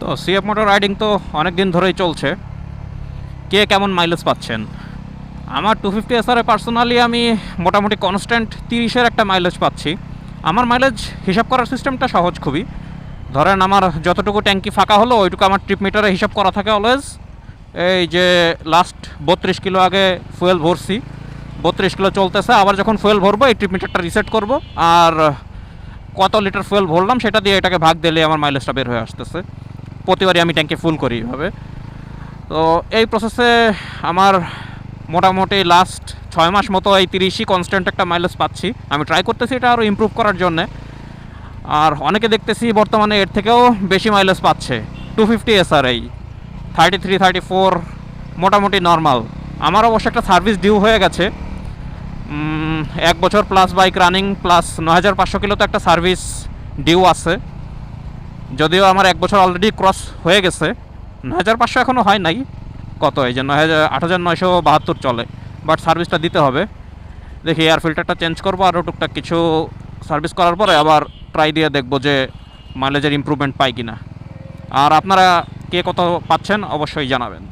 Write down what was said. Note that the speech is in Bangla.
তো সিএফ মোটর রাইডিং তো অনেক দিন ধরেই চলছে। কে কেমন মাইলেজ পাচ্ছেন? আমার 250 SR পার্সোনালি আমি মোটামুটি কনস্ট্যান্ট 30-এর একটা মাইলেজ পাচ্ছি। আমার মাইলেজ হিসাব করার সিস্টেমটা সহজ খুবই। ধরেন আমার যতটুকু ট্যাঙ্কি ফাঁকা হলো ওইটুকু আমার ট্রিপ মিটারে হিসাব করা থাকে অলওয়েজ। এই যে লাস্ট 32 কিলো আগে ফুয়েল ভরছি, 32 কিলো চলতেছে, আবার যখন ফুয়েল ভরবো এই ট্রিপ মিটারটা রিসেট করব, আর কত লিটার ফুয়েল ভরলাম সেটা দিয়ে এটাকে ভাগ দিলে আমার মাইলেজটা বের হয়ে আসতেছে। প্রতিবারই আমি ট্যাঙ্কি ফুল করি এইভাবে। তো এই প্রসেসে আমার মোটামুটি লাস্ট 6 মাস মতো এই 30ই কনস্ট্যান্ট একটা মাইলেজ পাচ্ছি। আমি ট্রাই করতেছি এটা আরও ইমপ্রুভ করার জন্যে। আর অনেকে দেখতেছি বর্তমানে এর থেকেও বেশি মাইলেজ পাচ্ছে। 250 SR এই 33-34 মোটামুটি নর্মাল। আমার অবশ্য একটা সার্ভিস ডিউ হয়ে গেছে, 1 বছর plus bike running plus 9500 kilo তো একটা সার্ভিস ডিউ আছে। যদিও আমার 1 বছর অলরেডি ক্রস হয়ে গেছে, 9500 এখনও হয় নাই। কত এই যে 8972 চলে, বাট সার্ভিসটা দিতে হবে। দেখি এয়ার ফিল্টারটা চেঞ্জ করবো, আরও টুকটাক কিছু সার্ভিস করার পরে আবার ট্রাই দিয়ে দেখবো যে মাইলেজের ইমপ্রুভমেন্ট পাই কিনা। আর আপনারা কে কত পাচ্ছেন অবশ্যই জানাবেন।